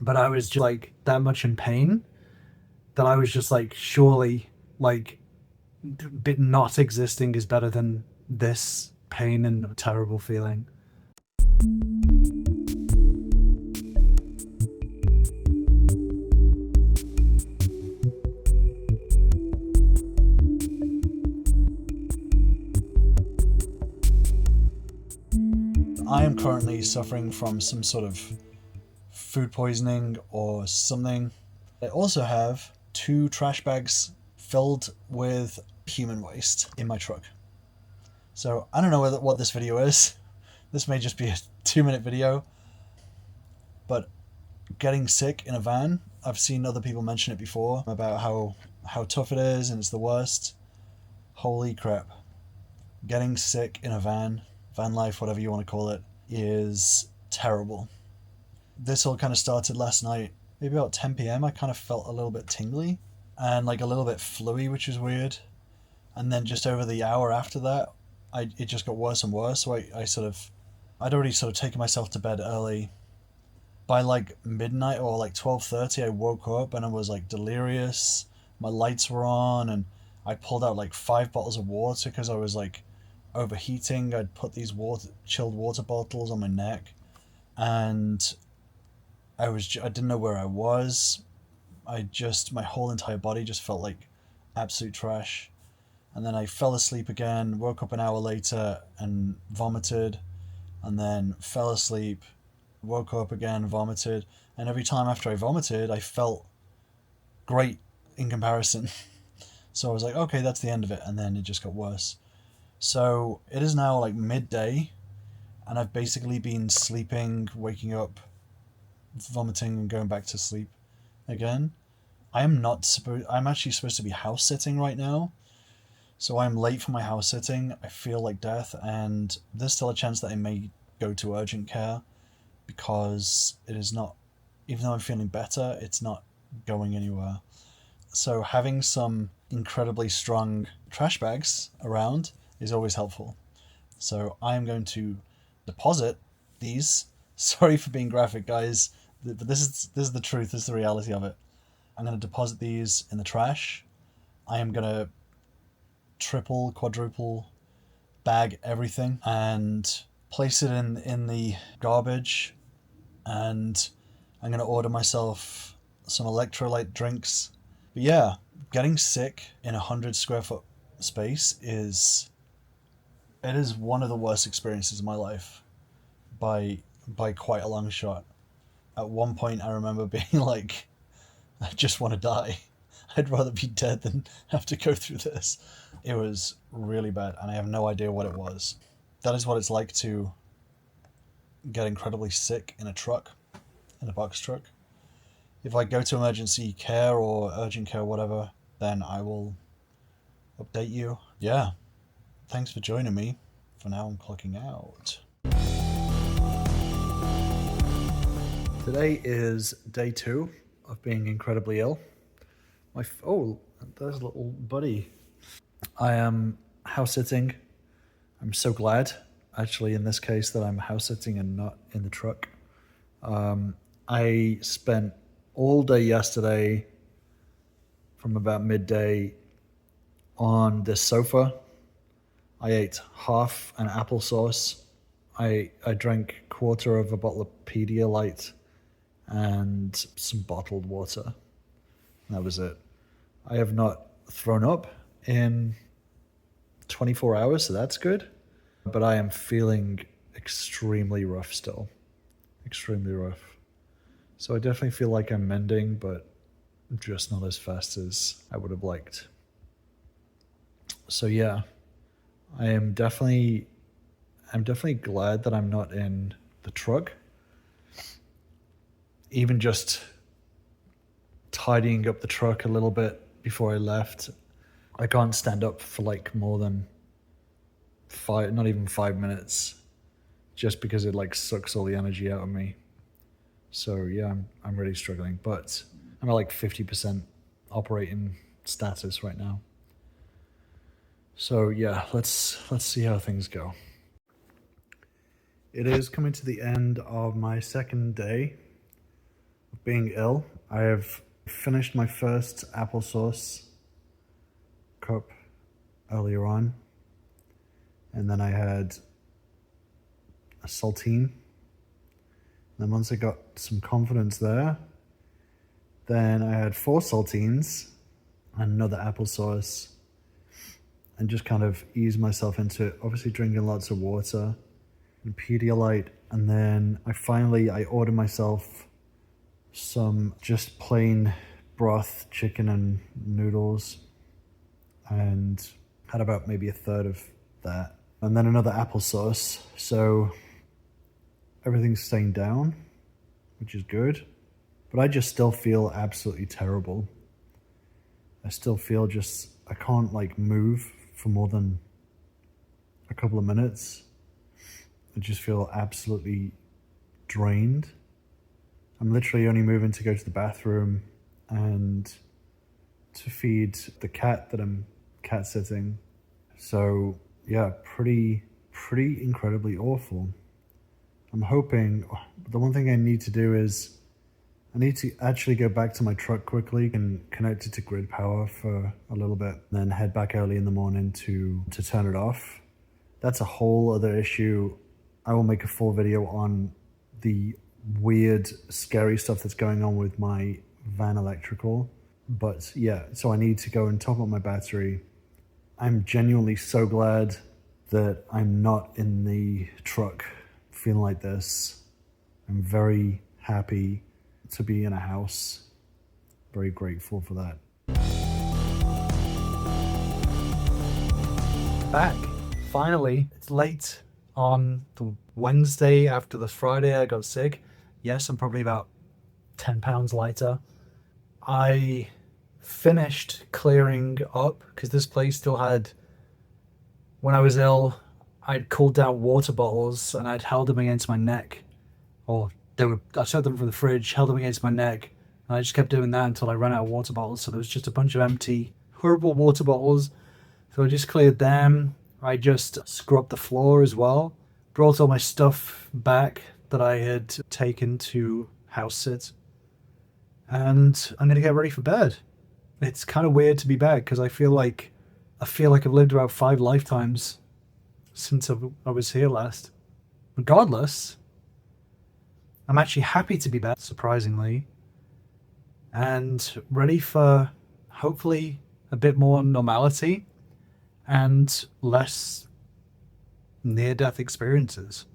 but I was just like that much in pain that I was just like, surely, like, not existing is better than this pain and terrible feeling. I am currently suffering from some sort of food poisoning or something. I also have two trash bags filled with human waste in my truck. So I don't know what this video is. This may just be a 2-minute video, but getting sick in a van, I've seen other people mention it before about how tough it is and it's the worst. Holy crap. Getting sick in a van life, whatever you want to call it, is terrible. This all kind of started last night. Maybe about 10 p.m. I kind of felt a little bit tingly and like a little bit fluey, which is weird. And then just over the hour after that, it just got worse and worse. So I'd already sort of taken myself to bed early. By like midnight or like 12:30, I woke up and I was like delirious. My lights were on and I pulled out like 5 bottles of water because I was like overheating. I'd put these chilled water bottles on my neck, and I didn't know where I was. My whole entire body just felt like absolute trash. And then I fell asleep again, woke up an hour later and vomited, and then fell asleep, woke up again, vomited, and every time after I vomited, I felt great in comparison. So I was like, okay, that's the end of it, and then it just got worse. So it is now like midday, and I've basically been sleeping, waking up, vomiting, and going back to sleep again. I'm actually supposed to be house sitting right now, so I'm late for my house sitting. I feel like death, and there's still a chance that I may go to urgent care because it is not, even though I'm feeling better, it's not going anywhere. So having some incredibly strong trash bags around is always helpful. So I am going to deposit these. Sorry for being graphic, guys, but this is the truth. This is the reality of it. I'm going to deposit these in the trash. I am going to triple, quadruple bag everything and place it in the garbage. And I'm going to order myself some electrolyte drinks. But yeah, getting sick in 100 square foot space is one of the worst experiences of my life by quite a long shot. At one point, I remember being like, I just want to die. I'd rather be dead than have to go through this. It was really bad, and I have no idea what it was. That is what it's like to get incredibly sick in a box truck. If I go to emergency care or urgent care or whatever, then I will update you. Yeah, thanks for joining me. For now, I'm clocking out. Today is day 2 of being incredibly ill. There's a little buddy. I am house sitting. I'm so glad, actually, in this case, that I'm house sitting and not in the truck. I spent all day yesterday from about midday on this sofa. I ate half an applesauce. I drank quarter of a bottle of Pedialyte and some bottled water. That was it. I have not thrown up in 24 hours, so that's good. But I am feeling extremely rough still. Extremely rough. So I definitely feel like I'm mending, but just not as fast as I would have liked. So yeah, I'm definitely glad that I'm not in the truck. Even just tidying up the truck a little bit before I left, I can't stand up for like more than not even 5 minutes, just because it like sucks all the energy out of me. So yeah, I'm really struggling, but I'm at like 50% operating status right now. So yeah, let's see how things go. It is coming to the end of my second day being ill. I have finished my first applesauce cup earlier on, and then I had a saltine. And then once I got some confidence there, then I had 4 saltines and another applesauce, and just kind of eased myself into it. Obviously drinking lots of water and Pedialyte. And then I ordered myself some just plain broth, chicken and noodles, and had about maybe a third of that. And then another applesauce. So everything's staying down, which is good. But I just still feel absolutely terrible. I still feel I can't like move for more than a couple of minutes. I just feel absolutely drained. I'm literally only moving to go to the bathroom and to feed the cat that I'm cat sitting. So yeah, pretty incredibly awful. I'm hoping, the one thing I need to do is I need to actually go back to my truck quickly and connect it to grid power for a little bit, then head back early in the morning to turn it off. That's a whole other issue. I will make a full video on the weird, scary stuff that's going on with my van electrical. But yeah, so I need to go and top up my battery. I'm genuinely so glad that I'm not in the truck feeling like this. I'm very happy to be in a house. Very grateful for that. Back. Finally, it's late on the Wednesday after the Friday I got sick. Yes, I'm probably about 10 pounds lighter. I finished clearing up because this place still had, when I was ill, I'd cooled down water bottles and I'd held them against my neck. I took them from the fridge, held them against my neck, and I just kept doing that until I ran out of water bottles. So there was just a bunch of empty, horrible water bottles. So I just cleared them. I just scrubbed the floor as well. Brought all my stuff back that I had taken to house sit. And I'm going to get ready for bed. It's kind of weird to be back because I feel like I've lived about 5 lifetimes since I was here last. Regardless, I'm actually happy to be back, surprisingly, and ready for hopefully a bit more normality and less near-death experiences.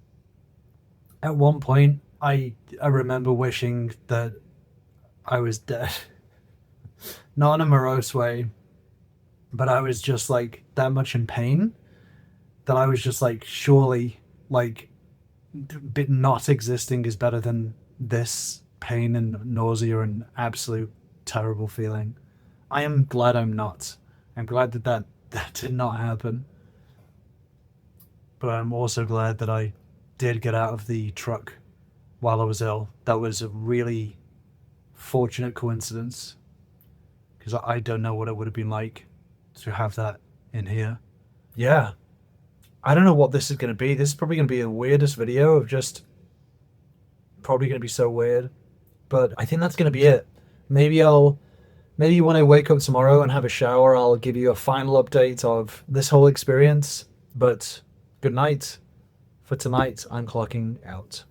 At one point, I remember wishing that I was dead. Not in a morose way, but I was just like that much in pain that I was just like, surely, like, not existing is better than this pain and nausea and absolute terrible feeling. I am glad I'm not. I'm glad that did not happen. But I'm also glad that I did get out of the truck while I was ill. That was a really fortunate coincidence because I don't know what it would have been like to have that in here. Yeah. I don't know what this is going to be. This is probably going to be the weirdest video of just probably going to be so weird. But I think that's going to be it. Maybe when I wake up tomorrow and have a shower, I'll give you a final update of this whole experience. But good night. For tonight, I'm clocking out.